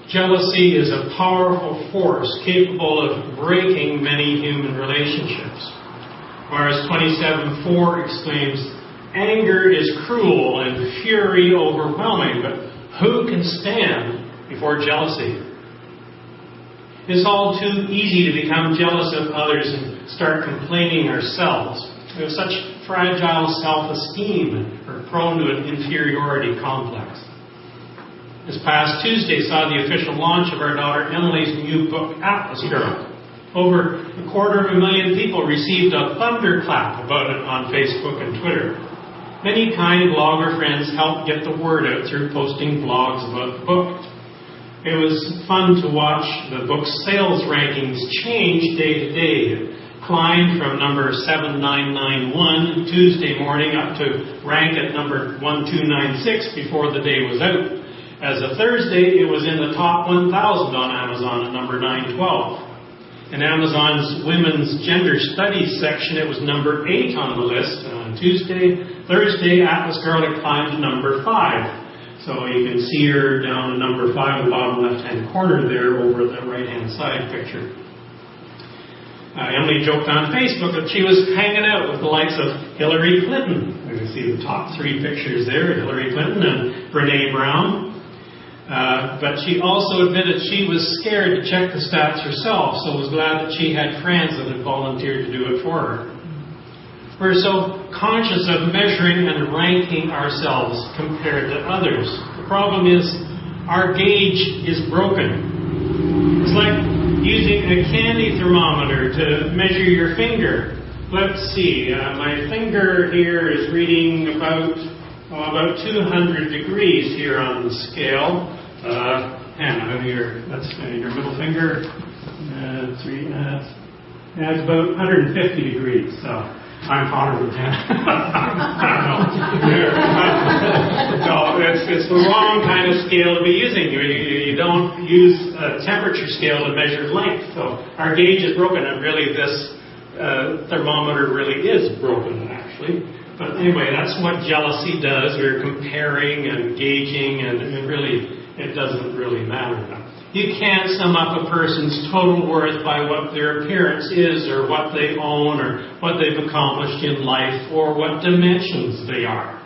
Jealousy is a powerful force capable of breaking many human relationships. Whereas 27:4 exclaims, "Anger is cruel and fury overwhelming, but who can stand before jealousy?" It's all too easy to become jealous of others and start complaining ourselves. We have such fragile self-esteem and are prone to an inferiority complex. This past Tuesday saw the official launch of our daughter Emily's new book, Atlas Girl. Over 250,000 people received a thunderclap about it on Facebook and Twitter. Many kind blogger friends helped get the word out through posting blogs about the book. It was fun to watch the book's sales rankings change day to day. It climbed from number 7991 Tuesday morning up to rank at number 1296 before the day was out. As of Thursday, it was in the top 1,000 on Amazon at number 912. In Amazon's Women's Gender Studies section, it was number 8 on the list. On Thursday, Atlas Girl had climbed to number 5. So you can see her down to number 5 in the bottom left-hand corner there over the right-hand side picture. Emily joked on Facebook that she was hanging out with the likes of Hillary Clinton. You can see the top 3 pictures there, Hillary Clinton and Brene Brown. But she also admitted she was scared to check the stats herself, so was glad that she had friends that had volunteered to do it for her. We're so conscious of measuring and ranking ourselves compared to others. The problem is our gauge is broken. It's like using a candy thermometer to measure your finger. Let's see, my finger here is reading about 200 degrees here on the scale. That's your middle finger. It's about 150 degrees. So I'm hotter than that. So it's the wrong kind of scale to be using. You don't use a temperature scale to measure length. So our gauge is broken, and really this thermometer really is broken, actually. But anyway, that's what jealousy does. We're comparing and gauging, and it doesn't really matter. You can't sum up a person's total worth by what their appearance is, or what they own, or what they've accomplished in life, or what dimensions they are.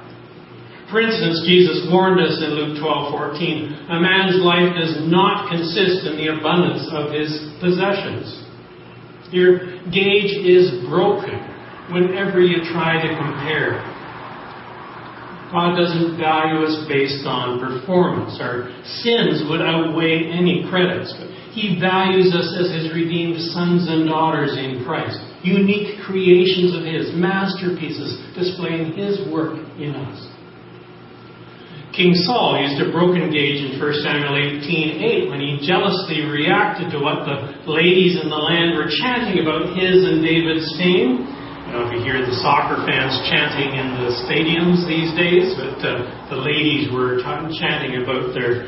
For instance, Jesus warned us in Luke 12:14, a man's life does not consist in the abundance of his possessions. Your gauge is broken whenever you try to compare. God doesn't value us based on performance. Our sins would outweigh any credits. But He values us as His redeemed sons and daughters in Christ. Unique creations of His, masterpieces displaying His work in us. King Saul used a broken gauge in 1 Samuel 18:8 when he jealously reacted to what the ladies in the land were chanting about his and David's fame. If you hear the soccer fans chanting in the stadiums these days, but the ladies were chanting about their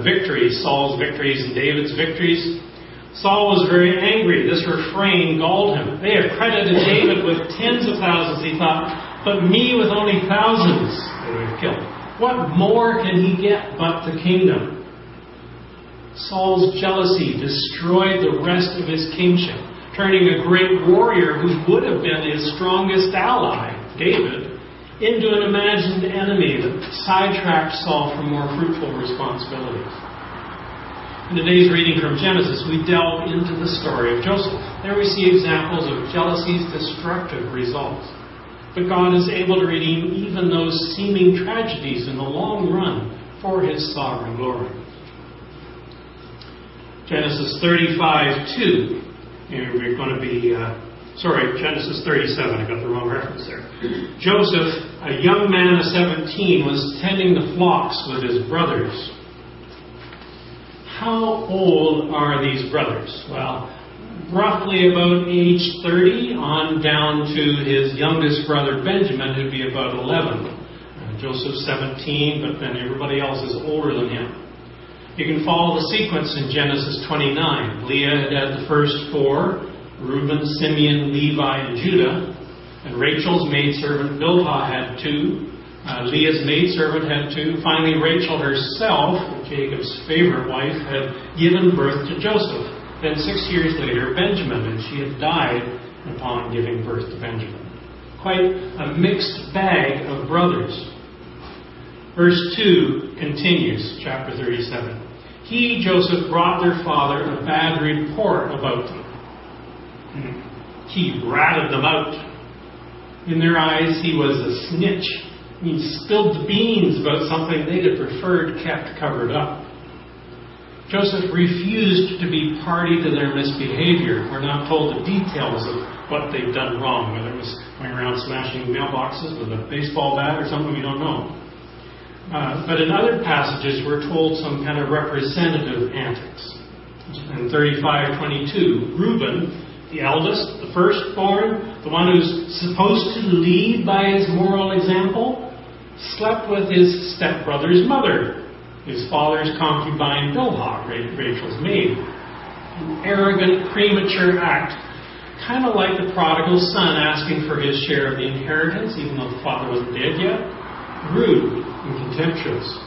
victories, Saul's victories and David's victories. Saul was very angry. This refrain galled him. They have credited David with tens of thousands, he thought, but me with only thousands they would have killed. What more can he get but the kingdom? Saul's jealousy destroyed the rest of his kingship, turning a great warrior who would have been his strongest ally, David, into an imagined enemy that sidetracked Saul from more fruitful responsibilities. In today's reading from Genesis, we delve into the story of Joseph. There we see examples of jealousy's destructive results. But God is able to redeem even those seeming tragedies in the long run for His sovereign glory. Genesis 35:2. We're going to be, Genesis 37. I got the wrong reference there. Joseph, a young man of 17, was tending the flocks with his brothers. How old are these brothers? Well, roughly about age 30 on down to his youngest brother Benjamin, who'd be about 11. Joseph's 17, but then everybody else is older than him. You can follow the sequence in Genesis 29. Leah had the first 4, Reuben, Simeon, Levi, and Judah. And Rachel's maidservant Bilhah had 2. Leah's maidservant had 2. Finally, Rachel herself, which Jacob's favorite wife, had given birth to Joseph. Then 6 years later, Benjamin, and she had died upon giving birth to Benjamin. Quite a mixed bag of brothers. Verse 2 continues, chapter 37. He, Joseph, brought their father a bad report about them. He ratted them out. In their eyes, he was a snitch. He spilled the beans about something they'd have preferred kept covered up. Joseph refused to be party to their misbehavior. We're not told the details of what they'd done wrong, whether it was going around smashing mailboxes with a baseball bat or something, we don't know. But in other passages, we're told some kind of representative antics. In 35:22, Reuben, the eldest, the firstborn, the one who's supposed to lead by his moral example, slept with his stepbrother's mother, his father's concubine Bilhah, Rachel's maid. An arrogant, premature act, kind of like the prodigal son asking for his share of the inheritance, even though the father wasn't dead yet. Rude and contemptuous.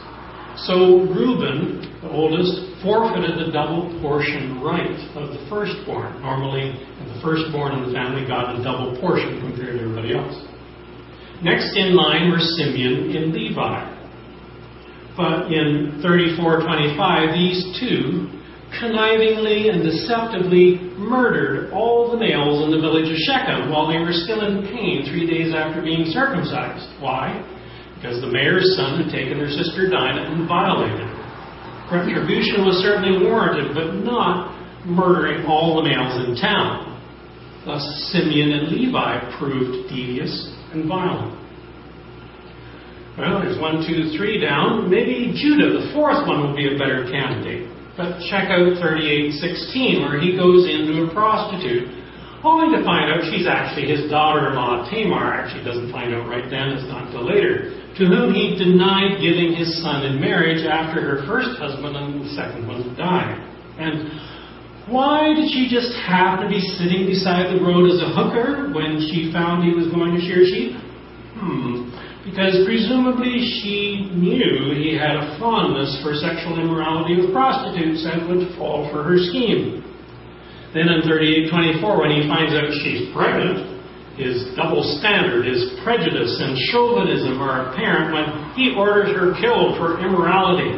So Reuben, the oldest, forfeited the double portion right of the firstborn. Normally, the firstborn in the family got a double portion compared to everybody else. Next in line were Simeon and Levi. But in 34:25, these two connivingly and deceptively murdered all the males in the village of Shechem while they were still in pain 3 days after being circumcised. Why? Because the mayor's son had taken their sister Dinah and violated her. Retribution was certainly warranted, but not murdering all the males in town. Thus, Simeon and Levi proved devious and violent. Well, there's 1, 2, 3 down. Maybe Judah, the fourth one, will be a better candidate. But check out 38:16, where he goes into a prostitute, only to find out she's actually his daughter-in-law. Tamar actually doesn't find out right then, it's not until later, to whom he denied giving his son in marriage after her first husband and the second one died. And why did she just happen to be sitting beside the road as a hooker when she found he was going to shear sheep? Because presumably she knew he had a fondness for sexual immorality with prostitutes and would fall for her scheme. Then in 38:24, when he finds out she's pregnant, his double standard, his prejudice and chauvinism are apparent when he orders her killed for immorality.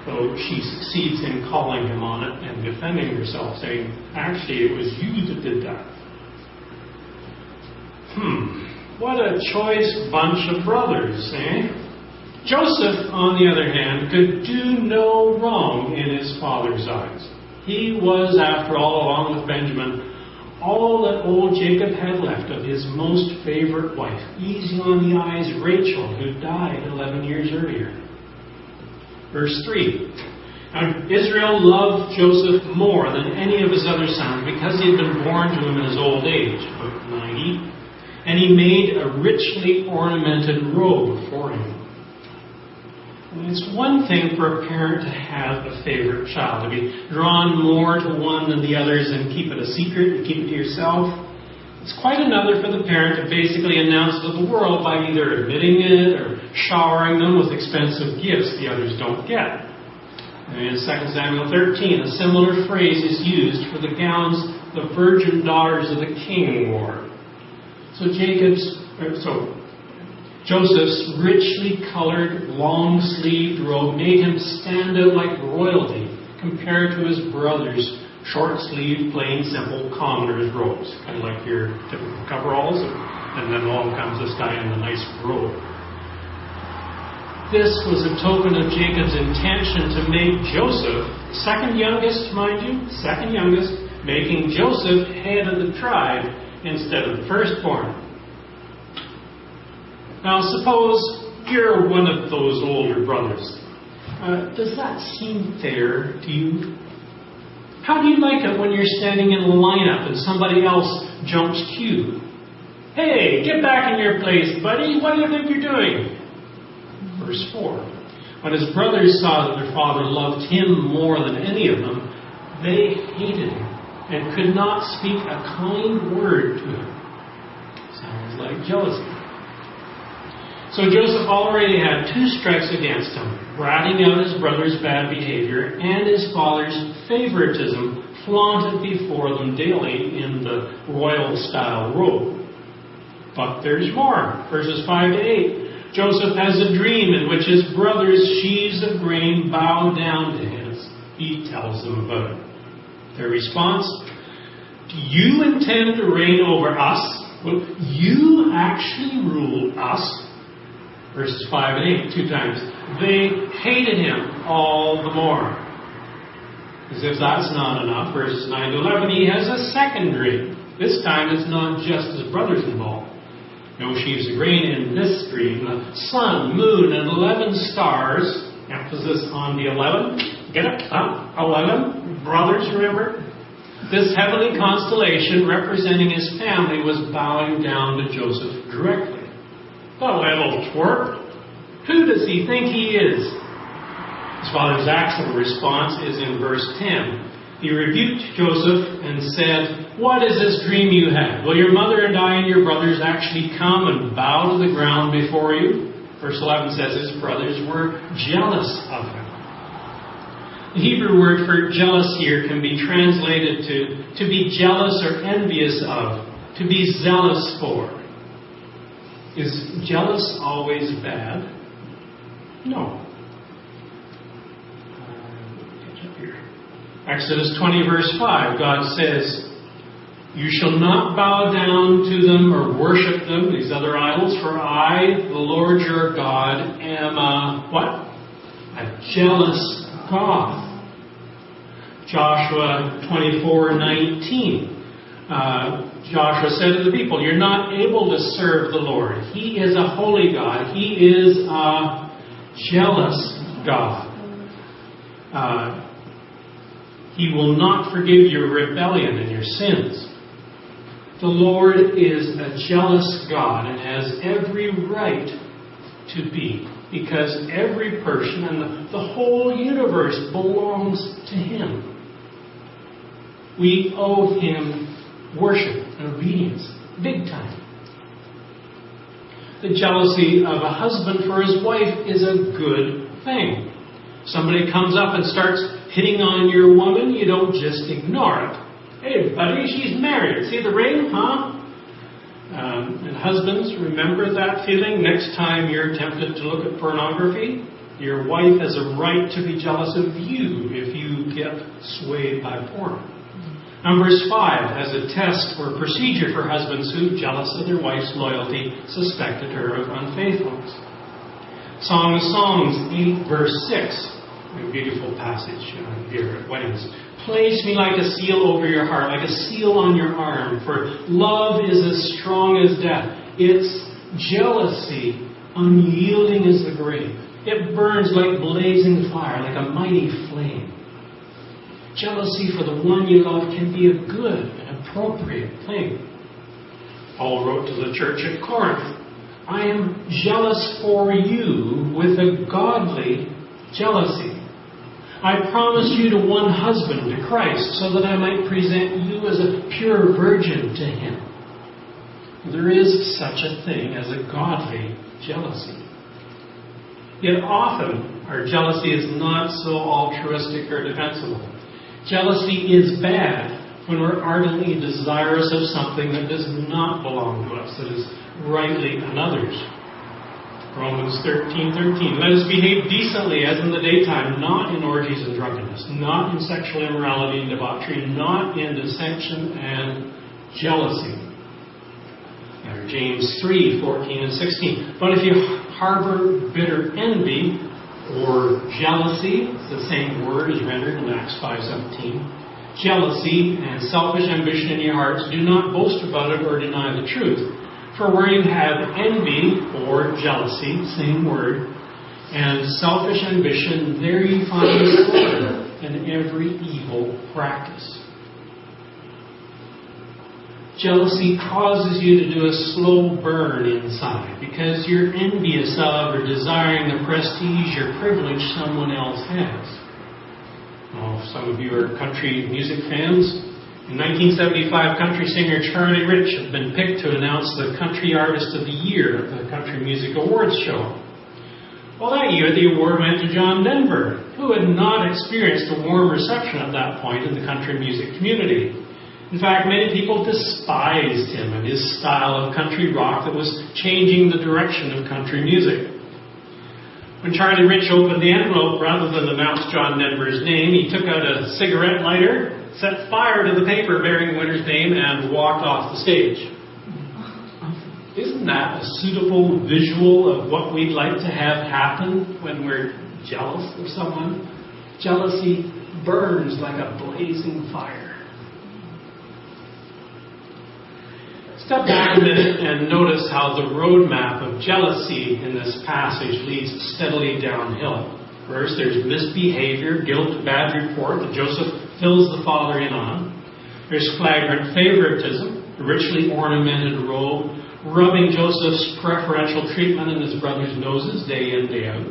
Though she succeeds in calling him on it and defending herself, saying, actually, it was you that did that. What a choice bunch of brothers, eh? Joseph, on the other hand, could do no wrong in his father's eyes. He was, after all, along with Benjamin, all that old Jacob had left of his most favorite wife. Easy on the eyes, Rachel, who died 11 years earlier. Verse 3. Now, Israel loved Joseph more than any of his other sons because he had been born to him in his old age, about 90. And he made a richly ornamented robe for him. And it's one thing for a parent to have a favorite child, to be drawn more to one than the others and keep it a secret and keep it to yourself. It's quite another for the parent to basically announce to the world by either admitting it or showering them with expensive gifts the others don't get. And in 2 Samuel 13, a similar phrase is used for the gowns the virgin daughters of the king wore. So Joseph's richly colored, long-sleeved robe made him stand out like royalty compared to his brother's short-sleeved, plain, simple, commoner's robes. Kind of like your typical coveralls, and then along comes this guy in a nice robe. This was a token of Jacob's intention to make Joseph, second youngest, mind you, second youngest, making Joseph head of the tribe instead of the firstborn. Now, suppose you're one of those older brothers. Does that seem fair to you? How do you like it when you're standing in a lineup and somebody else jumps queue? Hey, get back in your place, buddy. What do you think you're doing? Verse 4. When his brothers saw that their father loved him more than any of them, they hated him and could not speak a kind word to him. Sounds like jealousy. So Joseph already had 2 strikes against him. ratting out his brother's bad behavior and his father's favoritism flaunted before them daily in the royal-style robe. But there's more. Verses 5 to 8. Joseph has a dream in which his brother's sheaves of grain bow down to him. He tells them about it. Their response, do you intend to reign over us? Will you actually rule us? Verses 5 and 8, 2 times. They hated him all the more. As if that's not enough. Verses 9 to 11, he has a second dream. This time it's not just his brothers involved. No sheaves of grain in this dream. The sun, moon, and 11 stars. Emphasis on the 11. Get it? 11 brothers, remember? This heavenly constellation representing his family was bowing down to Joseph directly. The little twerp. Who does he think he is? His father's actual response is in verse 10. He rebuked Joseph and said, what is this dream you had? Will your mother and I and your brothers actually come and bow to the ground before you? Verse 11 says his brothers were jealous of him. The Hebrew word for jealous here can be translated to be jealous or envious of, to be zealous for. Is jealous always bad? No. Catch up here. Exodus 20 verse 5, God says, you shall not bow down to them or worship them, these other idols, for I, the Lord your God, am a jealous God. Joshua 24:19. Joshua said to the people, you're not able to serve the Lord. He is a holy God. He is a jealous God. He will not forgive your rebellion and your sins. The Lord is a jealous God and has every right to be, because every person and the whole universe belongs to Him. We owe Him worship and obedience, big time. The jealousy of a husband for his wife is a good thing. Somebody comes up and starts hitting on your woman, you don't just ignore it. Hey, buddy, she's married. See the ring, huh? And husbands, remember that feeling next time you're tempted to look at pornography? Your wife has a right to be jealous of you if you get swayed by porn. Numbers 5 has a test or procedure for husbands who, jealous of their wife's loyalty, suspected her of unfaithfulness. Song of Songs 8 verse 6. A beautiful passage here at weddings. Place me like a seal over your heart, like a seal on your arm, for love is as strong as death. Its jealousy unyielding as the grave. It burns like blazing fire, like a mighty flame. Jealousy for the one you love can be a good and appropriate thing. Paul wrote to the church at Corinth, I am jealous for you with a godly jealousy. I promised you to one husband, to Christ, so that I might present you as a pure virgin to Him. There is such a thing as a godly jealousy. Yet often, our jealousy is not so altruistic or defensible. Jealousy is bad when we're ardently desirous of something that does not belong to us, that is rightly another's. Romans 13:13. Let us behave decently as in the daytime, not in orgies and drunkenness, not in sexual immorality and debauchery, not in dissension and jealousy. Or James 3:14 and 16. But if you harbor bitter envy or jealousy, it's the same word as rendered in Acts 5:17. Jealousy and selfish ambition in your hearts, do not boast about it or deny the truth. For where you have envy or jealousy, same word, and selfish ambition, there you find disorder and every evil practice. Jealousy causes you to do a slow burn inside because you're envious of or desiring the prestige or privilege someone else has. Well, some of you are country music fans. In 1975, country singer Charlie Rich had been picked to announce the Country Artist of the Year at the Country Music Awards show. Well, that year the award went to John Denver, who had not experienced a warm reception at that point in the country music community. In fact, many people despised him and his style of country rock that was changing the direction of country music. When Charlie Rich opened the envelope, rather than announce John Denver's name, he took out a cigarette lighter, set fire to the paper bearing the winner's name, and walked off the stage. Isn't that a suitable visual of what we'd like to have happen when we're jealous of someone? Jealousy burns like a blazing fire. Step back a minute and notice how the roadmap of jealousy in this passage leads steadily downhill. First, there's misbehavior, guilt, bad report that Joseph fills the father in on. There's flagrant favoritism, a richly ornamented robe, rubbing Joseph's preferential treatment in his brother's noses day in, day out.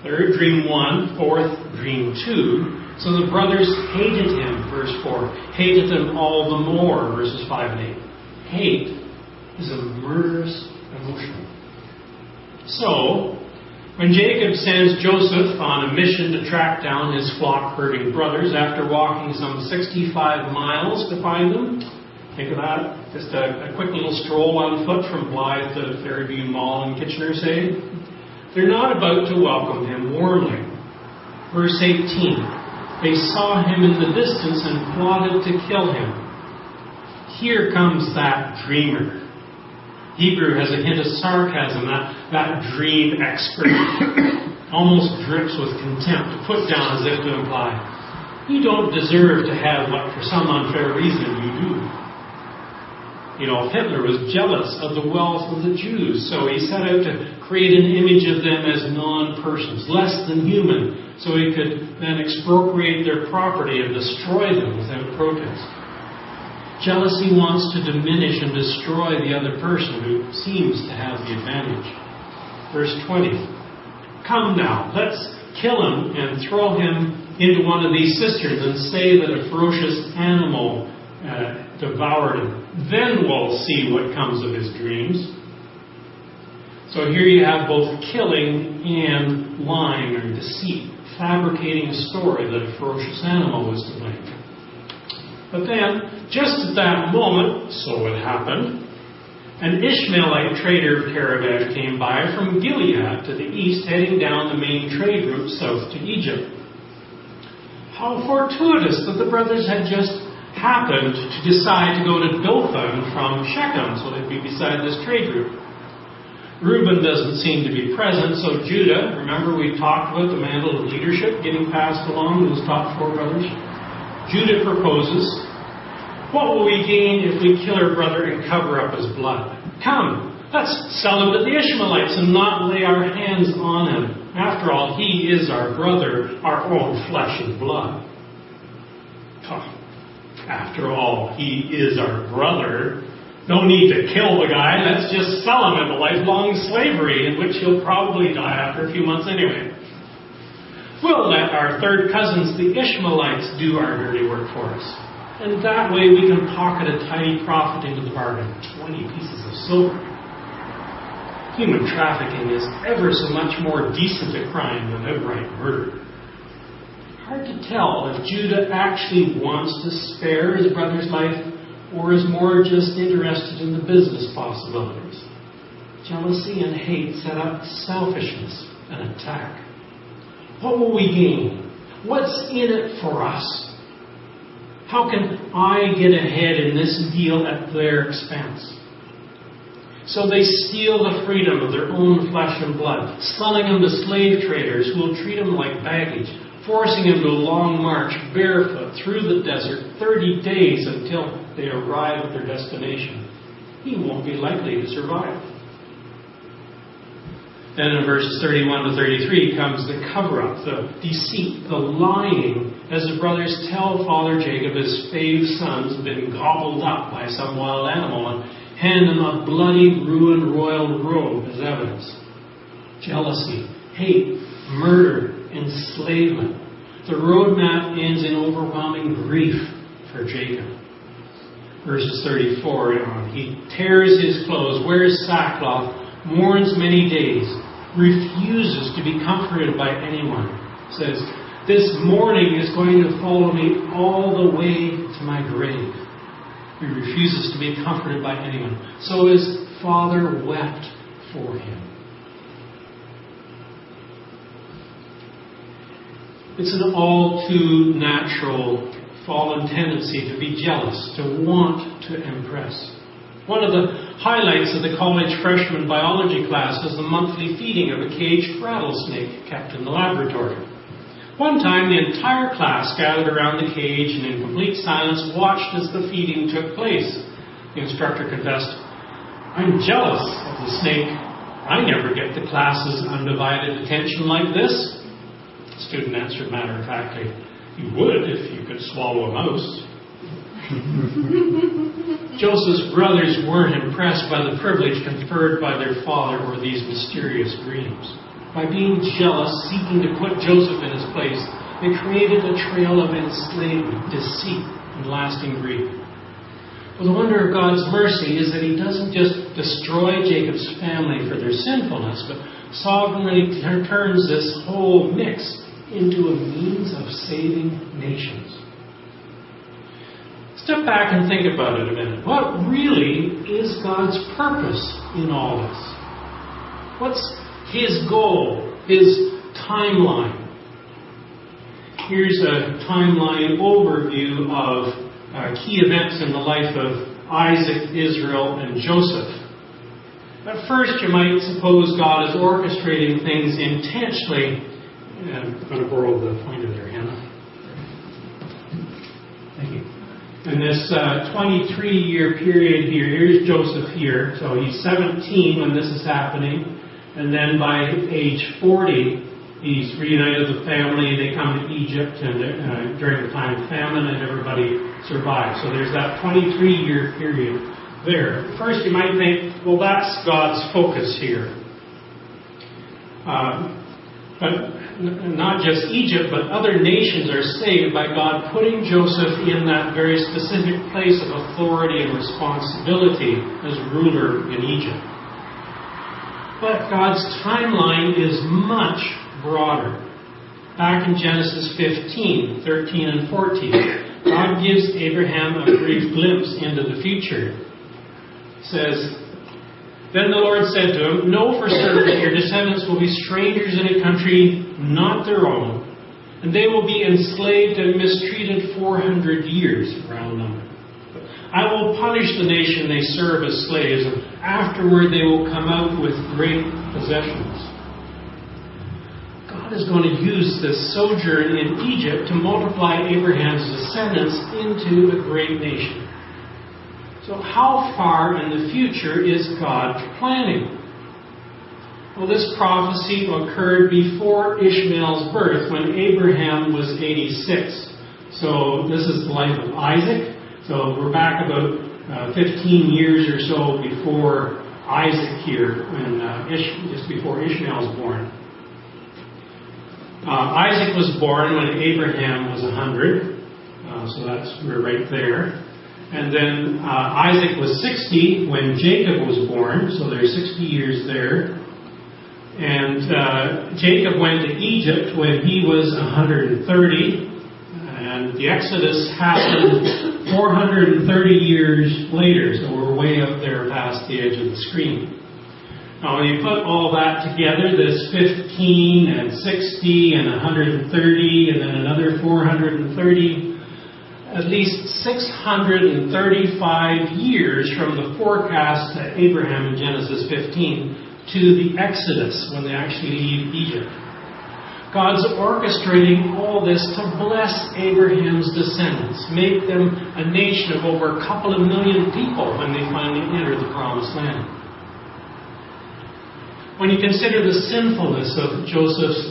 Third, dream 1. Fourth, dream 2. So the brothers hated him, verse 4. Hated him all the more, verses 5 and 8. Hate is a murderous emotion. So, when Jacob sends Joseph on a mission to track down his flock-herding brothers after walking some 65 miles to find them, think of that, just a quick little stroll on foot from Blythe to Fairview Mall in Kitchener, say, they're not about to welcome him warmly. Verse 18, they saw him in the distance and plotted to kill him. Here comes that dreamer. Hebrew has a hint of sarcasm, that dream expert almost drips with contempt, put down as if to imply, you don't deserve to have what for some unfair reason you do. You know, Hitler was jealous of the wealth of the Jews, so he set out to create an image of them as non-persons, less than human, so he could then expropriate their property and destroy them without protest. Jealousy wants to diminish and destroy the other person who seems to have the advantage. Verse 20. Come now, let's kill him and throw him into one of these cisterns and say that a ferocious animal devoured him. Then we'll see what comes of his dreams. So here you have both killing and lying or deceit, fabricating a story that a ferocious animal was to blame. But then, just at that moment, so it happened, an Ishmaelite trader of Kadesh came by from Gilead to the east, heading down the main trade route south to Egypt. How fortuitous that the brothers had just happened to decide to go to Dothan from Shechem, so they'd be beside this trade route. Reuben doesn't seem to be present, so Judah, remember we talked about the mantle of leadership getting passed along to those top 4 brothers? Judah proposes, what will we gain if we kill our brother and cover up his blood? Come, let's sell him to the Ishmaelites and not lay our hands on him. After all, he is our brother, our own flesh and blood. After all, he is our brother. No need to kill the guy. Let's just sell him into lifelong slavery, in which he'll probably die after a few months anyway. We'll let our third cousins, the Ishmaelites, do our dirty work for us. And that way we can pocket a tidy profit into the bargain, 20 pieces of silver. Human trafficking is ever so much more decent a crime than outright murder. Hard to tell if Judah actually wants to spare his brother's life or is more just interested in the business possibilities. Jealousy and hate set up selfishness and attack. What will we gain? What's in it for us? How can I get ahead in this deal at their expense? So they steal the freedom of their own flesh and blood, selling them to slave traders who will treat them like baggage, forcing him to a long march barefoot through the desert 30 days until they arrive at their destination. He won't be likely to survive. Then in verses 31 to 33 comes the cover-up, the deceit, the lying, as the brothers tell Father Jacob his 5 sons have been gobbled up by some wild animal and hand him a bloody, ruined royal robe as evidence. Jealousy, hate, murder, enslavement. The roadmap ends in overwhelming grief for Jacob. Verses 34 on, he tears his clothes, wears sackcloth, mourns many days. refuses to be comforted by anyone. He says, "This mourning is going to follow me all the way to my grave." He refuses to be comforted by anyone. So his father wept for him. It's an all too natural fallen tendency to be jealous, to want to impress. One of the highlights of the college freshman biology class was the monthly feeding of a caged rattlesnake kept in the laboratory. One time, the entire class gathered around the cage and in complete silence watched as the feeding took place. The instructor confessed, "I'm jealous of the snake. I never get the class's undivided attention like this." The student answered matter-of-factly, "You would if you could swallow a mouse." Joseph's brothers weren't impressed by the privilege conferred by their father or these mysterious dreams. By being jealous, seeking to put Joseph in his place, they created a trail of enslavement, deceit, and lasting grief. Well, the wonder of God's mercy is that He doesn't just destroy Jacob's family for their sinfulness, but sovereignly turns this whole mix into a means of saving nations. Step back and think about it a minute. What really is God's purpose in all this? What's His goal, His timeline? Here's a timeline overview of key events in the life of Isaac, Israel, and Joseph. At first, you might suppose God is orchestrating things intentionally. I'm going to borrow the pointer there, Hannah. Thank you. In this 23-year period here, here's Joseph here. So he's 17 when this is happening. And then by age 40, he's reunited with the family. They come to Egypt and during the time of famine, and everybody survives. So there's that 23-year period there. First, you might think, well, that's God's focus here. But not just Egypt, but other nations are saved by God putting Joseph in that very specific place of authority and responsibility as ruler in Egypt. But God's timeline is much broader. Back in Genesis 15, 13 and 14, God gives Abraham a brief glimpse into the future. It says, "Then the Lord said to him, 'Know for certain that your descendants will be strangers in a country not their own, and they will be enslaved and mistreated 400 years, round number. I will punish the nation they serve as slaves, and afterward they will come out with great possessions.'" God is going to use this sojourn in Egypt to multiply Abraham's descendants into a great nation. So how far in the future is God planning? Well, this prophecy occurred before Ishmael's birth, when Abraham was 86. So this is the life of Isaac. So we're back about 15 years or so before Isaac here, when just before Ishmael was born. Isaac was born when Abraham was 100. So we're right there. And then Isaac was 60 when Jacob was born, so there's 60 years there. And Jacob went to Egypt when he was 130, and the Exodus happened 430 years later, so we're way up there past the edge of the screen. Now when you put all that together, this 15 and 60 and 130 and then another 430, at least 635 years from the forecast to Abraham in Genesis 15 to the Exodus, when they actually leave Egypt. God's orchestrating all this to bless Abraham's descendants, make them a nation of over a couple of million people when they finally enter the Promised Land. When you consider the sinfulness of Joseph's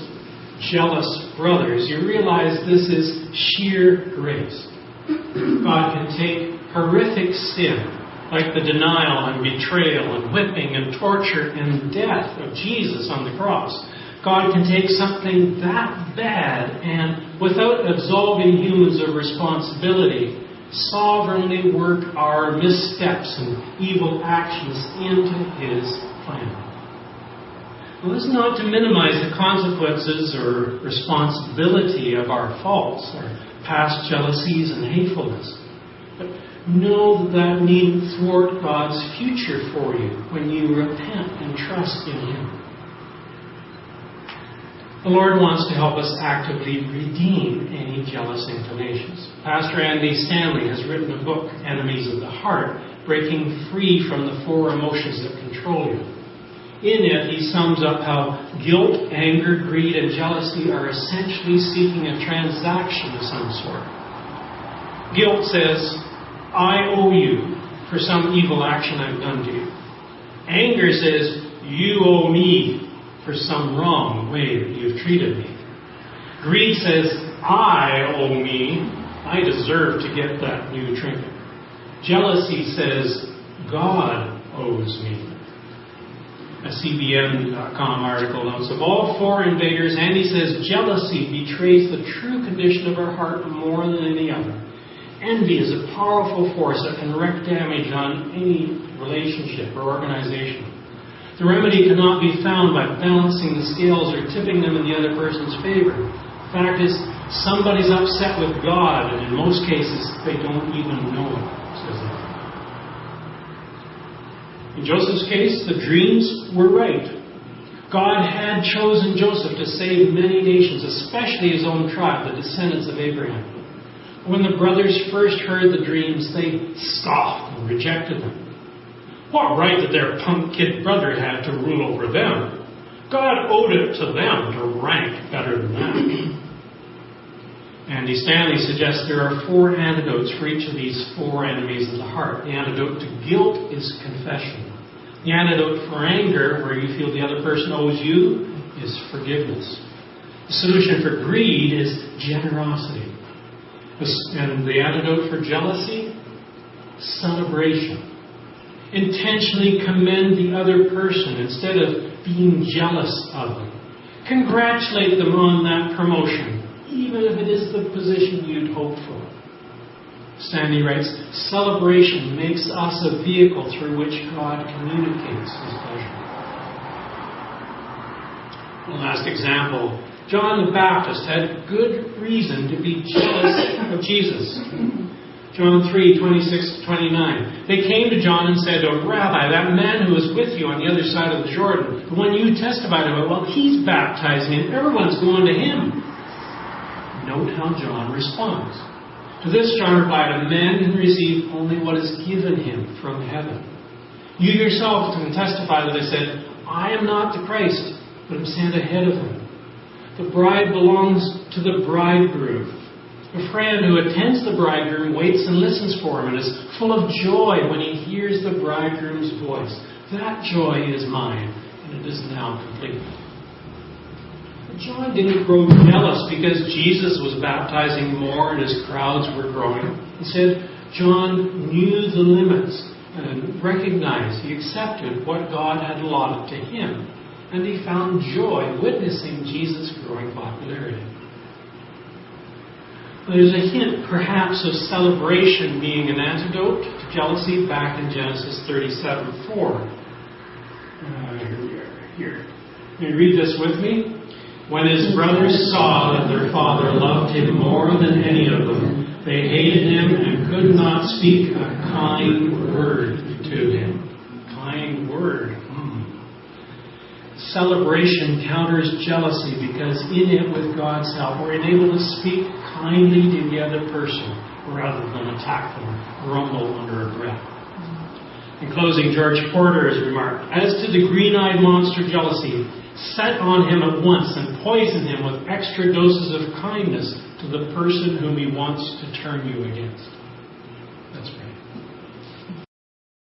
jealous brothers, you realize this is sheer grace. God can take horrific sin, like the denial and betrayal and whipping and torture and death of Jesus on the cross. God can take something that bad and, without absolving humans of responsibility, sovereignly work our missteps and evil actions into His plan. Well, this is not to minimize the consequences or responsibility of our faults, our past jealousies and hatefulness. But know that needn't thwart God's future for you when you repent and trust in Him. The Lord wants to help us actively redeem any jealous inclinations. Pastor Andy Stanley has written a book, Enemies of the Heart, Breaking Free from the Four Emotions That Control You. In it, he sums up how guilt, anger, greed, and jealousy are essentially seeking a transaction of some sort. Guilt says, I owe you for some evil action I've done to you. Anger says, you owe me for some wrong way that you've treated me. Greed says, I owe me. I deserve to get that new trinket. Jealousy says, God owes me. A CBN.com article notes, of all four invaders, Andy says jealousy betrays the true condition of our heart more than any other. Envy is a powerful force that can wreak damage on any relationship or organization. The remedy cannot be found by balancing the scales or tipping them in the other person's favor. The fact is, somebody's upset with God, and in most cases, they don't even know it, says it. In Joseph's case, the dreams were right. God had chosen Joseph to save many nations, especially his own tribe, the descendants of Abraham. When the brothers first heard the dreams, they scoffed and rejected them. What right did their punk kid brother have to rule over them? God owed it to them to rank better than that. Andy Stanley suggests there are four antidotes for each of these four enemies of the heart. The antidote to guilt is confession. The antidote for anger, where you feel the other person owes you, is forgiveness. The solution for greed is generosity. And the antidote for jealousy? Celebration. Intentionally commend the other person instead of being jealous of them. Congratulate them on that promotion, even if it is the position you'd hoped for. Stanley writes, celebration makes us a vehicle through which God communicates His pleasure. One last example. John the Baptist had good reason to be jealous of Jesus. John 3:26-29. They came to John and said, "Oh, Rabbi, that man who was with you on the other side of the Jordan, the one you testified about, well, he's baptizing and everyone's going to him." Note how John responds. To this, John replied, "A man can receive only what is given him from heaven. You yourself can testify that I said, I am not the Christ, but am sent ahead of him. The bride belongs to the bridegroom. A friend who attends the bridegroom waits and listens for him and is full of joy when he hears the bridegroom's voice. That joy is mine, and it is now complete." John didn't grow jealous because Jesus was baptizing more and his crowds were growing. Instead, John knew the limits and recognized, he accepted what God had allotted to him, and he found joy witnessing Jesus' growing popularity. There's a hint, perhaps, of celebration being an antidote to jealousy back in Genesis 37:4. Here. Can you read this with me? When his brothers saw that their father loved him more than any of them, they hated him and could not speak a kind word to him. Kind word. Celebration counters jealousy because in it, with God's help, we're enabled to speak kindly to the other person rather than attack them, grumble under our breath. In closing, George Porter has remarked, "As to the green-eyed monster jealousy, set on him at once and poison him with extra doses of kindness to the person whom he wants to turn you against." Let's pray.